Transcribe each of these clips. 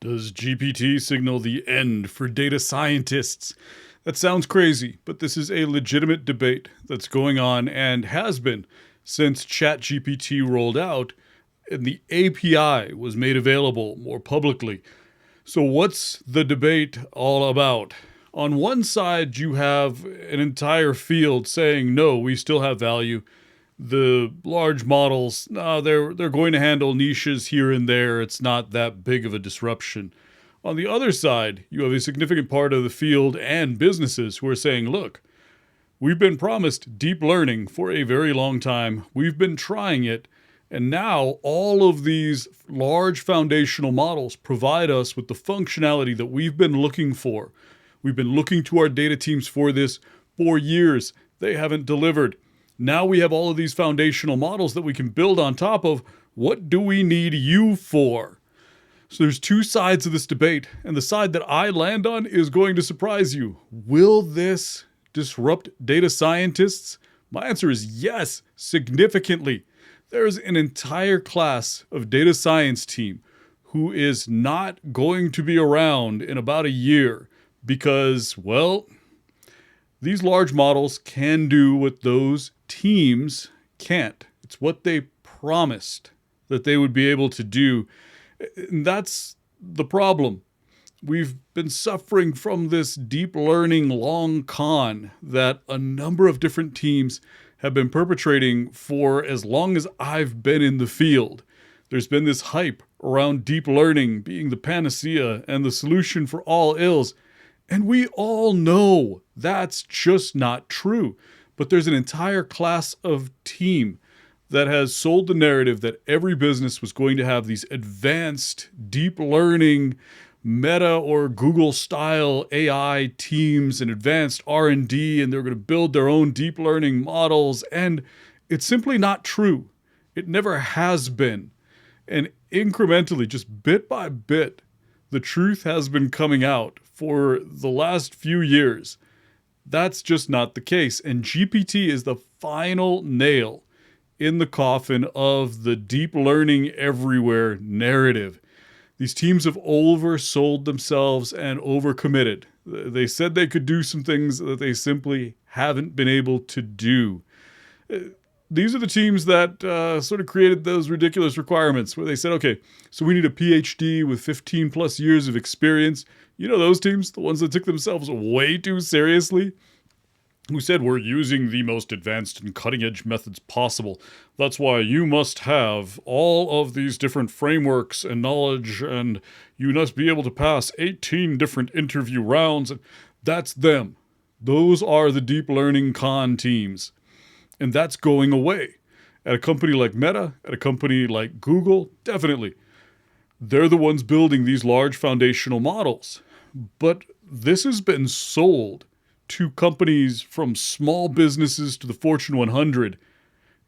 Does GPT signal the end for data scientists? That sounds crazy, but this is a legitimate debate that's going on and has been since ChatGPT rolled out and the API was made available more publicly. So, what's the debate all about? On one side, you have an entire field saying, no, we still have value. The large models, no, they're going to handle niches here and there. It's not that big of a disruption. On the other side, you have a significant part of the field and businesses who are saying, look, we've been promised deep learning for a very long time. We've been trying it. And now all of these large foundational models provide us with the functionality that we've been looking for. We've been looking to our data teams for this for years. They haven't delivered. Now we have all of these foundational models that we can build on top of. What do we need you for? So there's two sides of this debate, and the side that I land on is going to surprise you. Will this disrupt data scientists? My answer is yes, significantly. There's an entire class of data science team who is not going to be around in about a year because, well, these large models can do what those teams can't. It's what they promised that they would be able to do. And that's the problem. We've been suffering from this deep learning long con that a number of different teams have been perpetrating for as long as I've been in the field. There's been this hype around deep learning being the panacea and the solution for all ills. And we all know that's just not true. But there's an entire class of team that has sold the narrative that every business was going to have these advanced deep learning Meta or Google style AI teams and advanced R&D, and they're going to build their own deep learning models. And it's simply not true. It never has been. And incrementally, just bit by bit, the truth has been coming out for the last few years. That's just not the case. And GPT is the final nail in the coffin of the deep learning everywhere narrative. These teams have oversold themselves and overcommitted. They said they could do some things that they simply haven't been able to do. These are the teams that sort of created those ridiculous requirements where they said, okay, so we need a PhD with 15 plus years of experience. You know those teams, the ones that took themselves way too seriously, who said we're using the most advanced and cutting-edge methods possible. That's why you must have all of these different frameworks and knowledge, and you must be able to pass 18 different interview rounds. That's them. Those are the deep learning con teams. And that's going away. At a company like Meta, at a company like Google, definitely. They're the ones building these large foundational models. But this has been sold to companies from small businesses to the Fortune 100.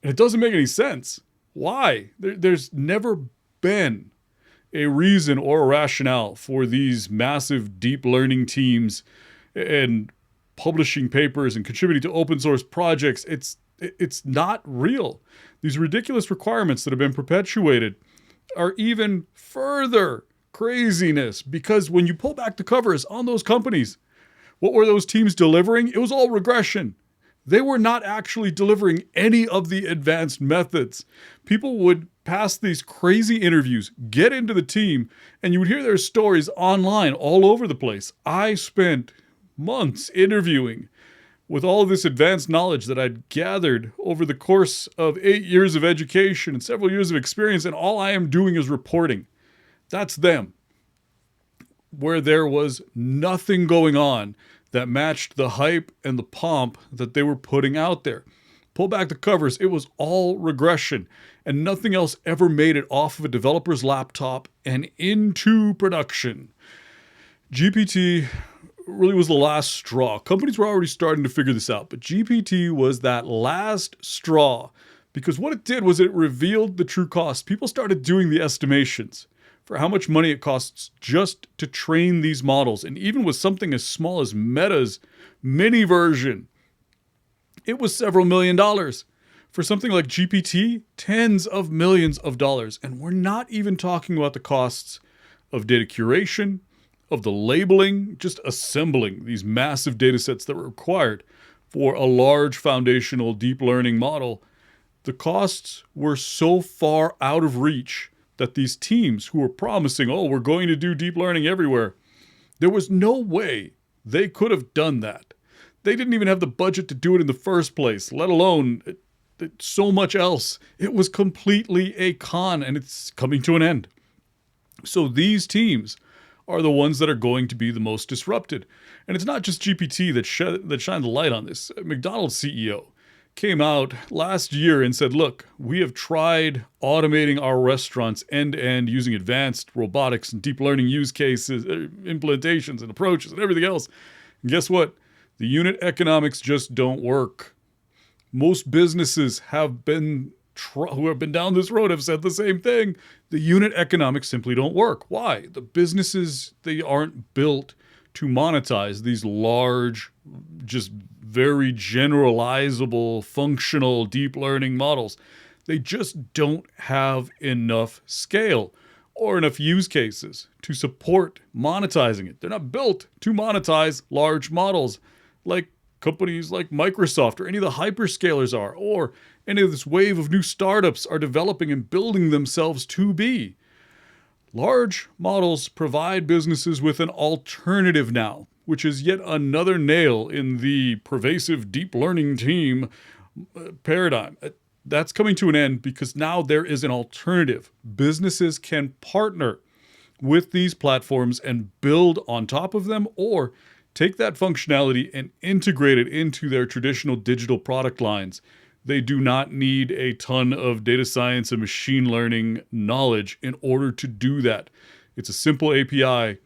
And it doesn't make any sense. Why? There's never been a reason or a rationale for these massive deep learning teams and publishing papers and contributing to open source projects. It's not real. These ridiculous requirements that have been perpetuated are even further craziness because when you pull back the covers on those companies, what were those teams delivering? It was all regression. They were not actually delivering any of the advanced methods. People would pass these crazy interviews, get into the team, and you would hear their stories online all over the place. I spent months interviewing with all of this advanced knowledge that I'd gathered over the course of 8 years of education and several years of experience, and all I am doing is reporting. That's them. Where there was nothing going on that matched the hype and the pomp that they were putting out there. Pull back the covers, it was all regression, and nothing else ever made it off of a developer's laptop and into production. GPT really was the last straw. Companies were already starting to figure this out, but GPT was that last straw because what it did was it revealed the true cost. People started doing the estimations for how much money it costs just to train these models. And even with something as small as Meta's mini version, it was several $1,000,000. For something like GPT, tens of millions of dollars. And we're not even talking about the costs of data curation, of the labeling, just assembling these massive data sets that were required for a large foundational deep learning model. The costs were so far out of reach that these teams who were promising, oh, we're going to do deep learning everywhere, there was no way they could have done that. They didn't even have the budget to do it in the first place, let alone so much else. It was completely a con, and it's coming to an end. So these teams are the ones that are going to be the most disrupted. And it's not just GPT that shined the light on this. McDonald's CEO came out last year and said, look, we have tried automating our restaurants end-to-end using advanced robotics and deep learning use cases, implementations and approaches and everything else. And guess what? The unit economics just don't work. Most businesses who have been down this road have said the same thing. The unit economics simply don't work. Why? The businesses, they aren't built to monetize these large, just very generalizable, functional deep learning models. They just don't have enough scale or enough use cases to support monetizing it. They're not built to monetize large models like companies like Microsoft or any of the hyperscalers are, or any of this wave of new startups are developing and building themselves to be. Large models provide businesses with an alternative now, which is yet another nail in the pervasive deep learning team paradigm. That's coming to an end because now there is an alternative. Businesses can partner with these platforms and build on top of them, or take that functionality and integrate it into their traditional digital product lines. They do not need a ton of data science and machine learning knowledge in order to do that. It's a simple API.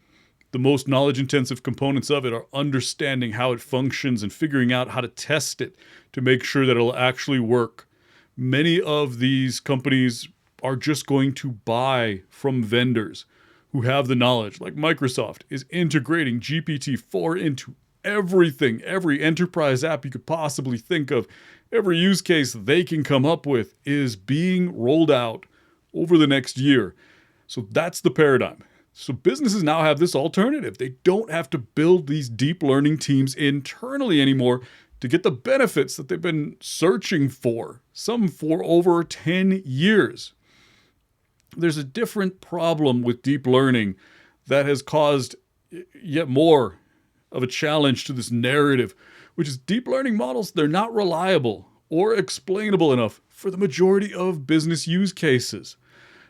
The most knowledge-intensive components of it are understanding how it functions and figuring out how to test it to make sure that it'll actually work. Many of these companies are just going to buy from vendors who have the knowledge, like Microsoft is integrating GPT-4 into everything, every enterprise app you could possibly think of. Every use case they can come up with is being rolled out over the next year. So that's the paradigm. So businesses now have this alternative. They don't have to build these deep learning teams internally anymore to get the benefits that they've been searching for, some for over 10 years. There's a different problem with deep learning that has caused yet more of a challenge to this narrative, which is deep learning models, they're not reliable or explainable enough for the majority of business use cases.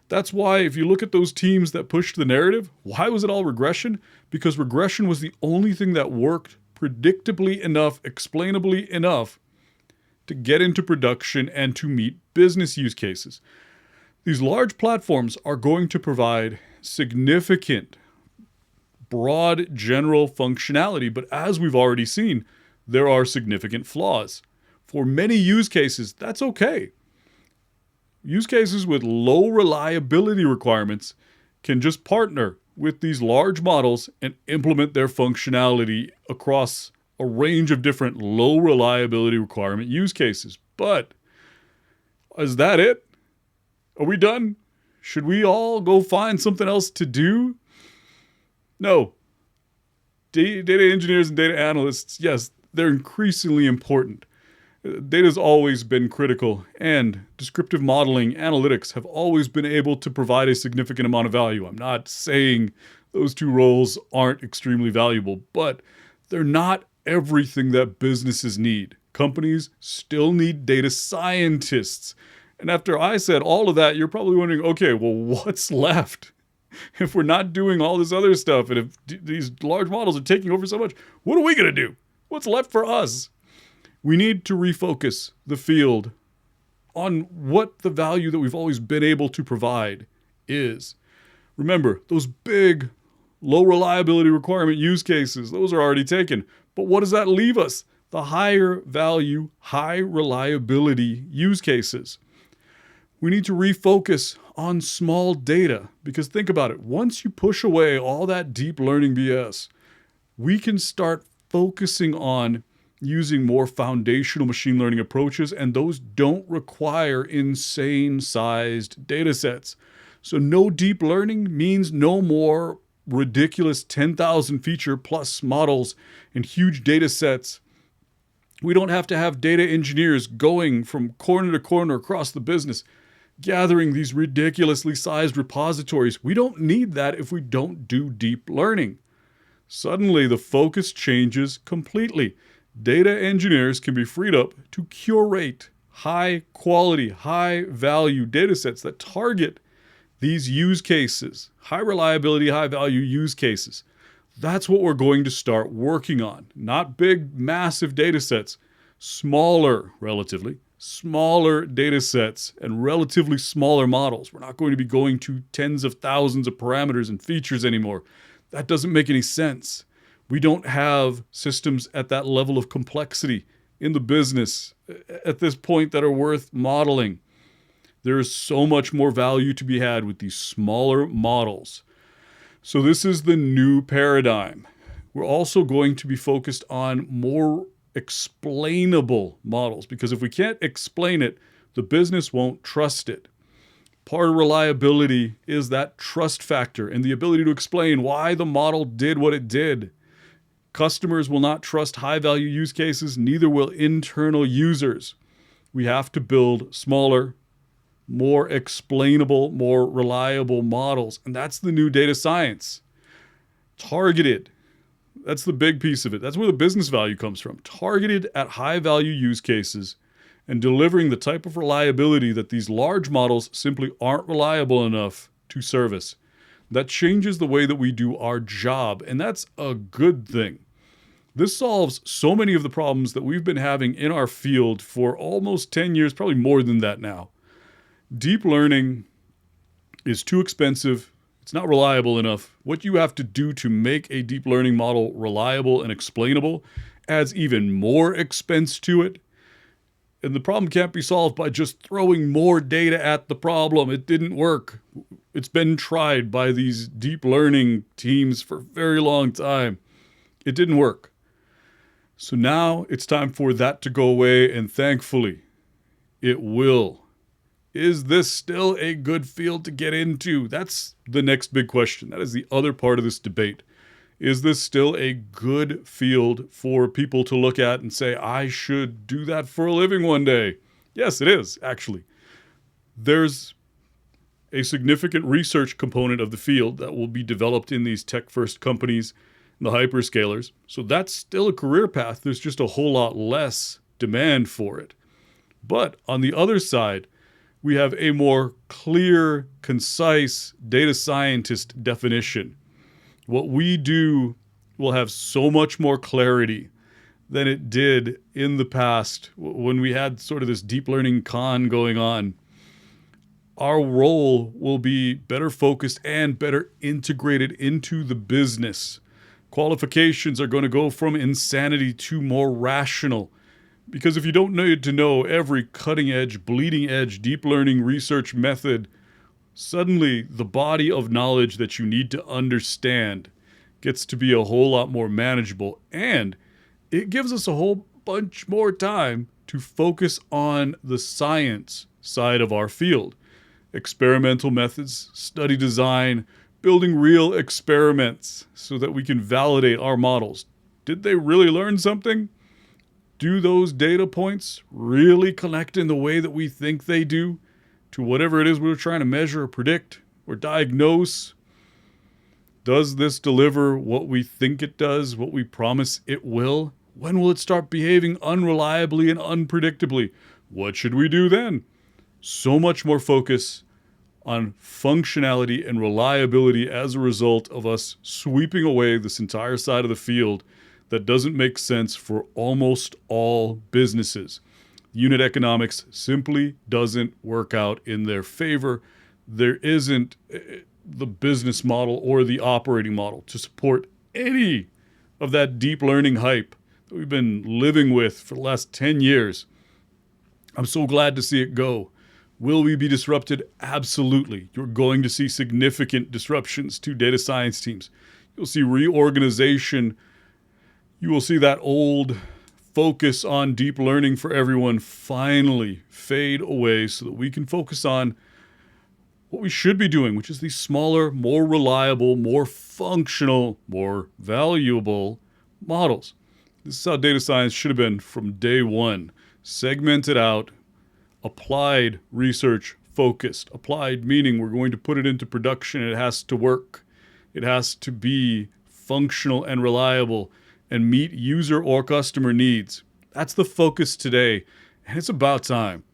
That's why if you look at those teams that pushed the narrative, why was it all regression? Because regression was the only thing that worked predictably enough, explainably enough to get into production and to meet business use cases. These large platforms are going to provide significant, broad, general functionality, but as we've already seen, there are significant flaws. For many use cases, that's okay. Use cases with low reliability requirements can just partner with these large models and implement their functionality across a range of different low reliability requirement use cases. But is that it? Are we done? Should we all go find something else to do? No. Data engineers and data analysts, yes, they're increasingly important. Data's always been critical, and descriptive modeling, analytics have always been able to provide a significant amount of value. I'm not saying those two roles aren't extremely valuable, but they're not everything that businesses need. Companies still need data scientists. And after I said all of that, you're probably wondering, okay, well, what's left? If we're not doing all this other stuff, and if these large models are taking over so much, what are we going to do? What's left for us? We need to refocus the field on what the value that we've always been able to provide is. Remember, those big, low reliability requirement use cases, those are already taken. But what does that leave us? The higher value, high reliability use cases. We need to refocus on small data, because think about it. Once you push away all that deep learning BS, we can start focusing on using more foundational machine learning approaches, and those don't require insane sized data sets. So no deep learning means no more ridiculous 10,000 feature plus models and huge data sets. We don't have to have data engineers going from corner to corner across the business, gathering these ridiculously sized repositories. We don't need that if we don't do deep learning. Suddenly, the focus changes completely. Data engineers can be freed up to curate high quality, high value data sets that target these use cases, high reliability, high value use cases. That's what we're going to start working on. Not big, massive data sets, smaller, relatively, smaller data sets and relatively smaller models. We're not going to be going to tens of thousands of parameters and features anymore. That doesn't make any sense. We don't have systems at that level of complexity in the business at this point that are worth modeling. There is so much more value to be had with these smaller models. So this is the new paradigm. We're also going to be focused on more explainable models, because if we can't explain it, the business won't trust it. Part of reliability is that trust factor and the ability to explain why the model did what it did. Customers will not trust high-value use cases, neither will internal users. We have to build smaller, more explainable, more reliable models, and that's the new data science. Targeted. That's the big piece of it. That's where the business value comes from. Targeted at high-value use cases and delivering the type of reliability that these large models simply aren't reliable enough to service. That changes the way that we do our job, and that's a good thing. This solves so many of the problems that we've been having in our field for almost 10 years, probably more than that now. Deep learning is too expensive. It's not reliable enough. What you have to do to make a deep learning model reliable and explainable adds even more expense to it. And the problem can't be solved by just throwing more data at the problem. It didn't work. It's been tried by these deep learning teams for a very long time. It didn't work. So now it's time for that to go away, and thankfully, it will. Is this still a good field to get into? That's the next big question. That is the other part of this debate. Is this still a good field for people to look at and say, I should do that for a living one day? Yes, it is, actually. There's a significant research component of the field that will be developed in these tech-first companies, the hyperscalers. So that's still a career path. There's just a whole lot less demand for it. But on the other side, we have a more clear, concise data scientist definition. What we do will have so much more clarity than it did in the past when we had sort of this deep learning con going on. Our role will be better focused and better integrated into the business. Qualifications are going to go from insanity to more rational. Because if you don't need to know every cutting edge, bleeding edge, deep learning research method, suddenly the body of knowledge that you need to understand gets to be a whole lot more manageable. And it gives us a whole bunch more time to focus on the science side of our field. Experimental methods, study design, building real experiments so that we can validate our models. Did they really learn something? Do those data points really connect in the way that we think they do to whatever it is we're trying to measure or predict or diagnose? Does this deliver what we think it does, what we promise it will? When will it start behaving unreliably and unpredictably? What should we do then? So much more focus on functionality and reliability as a result of us sweeping away this entire side of the field that doesn't make sense for almost all businesses. Unit economics simply doesn't work out in their favor. There isn't the business model or the operating model to support any of that deep learning hype that we've been living with for the last 10 years. I'm so glad to see it go. Will we be disrupted? Absolutely. You're going to see significant disruptions to data science teams. You'll see reorganization. You will see that old focus on deep learning for everyone finally fade away so that we can focus on what we should be doing, which is these smaller, more reliable, more functional, more valuable models. This is how data science should have been from day one. Segmented out, applied research focused. Applied meaning we're going to put it into production. It has to work. It has to be functional and reliable and meet user or customer needs. That's the focus today, and it's about time.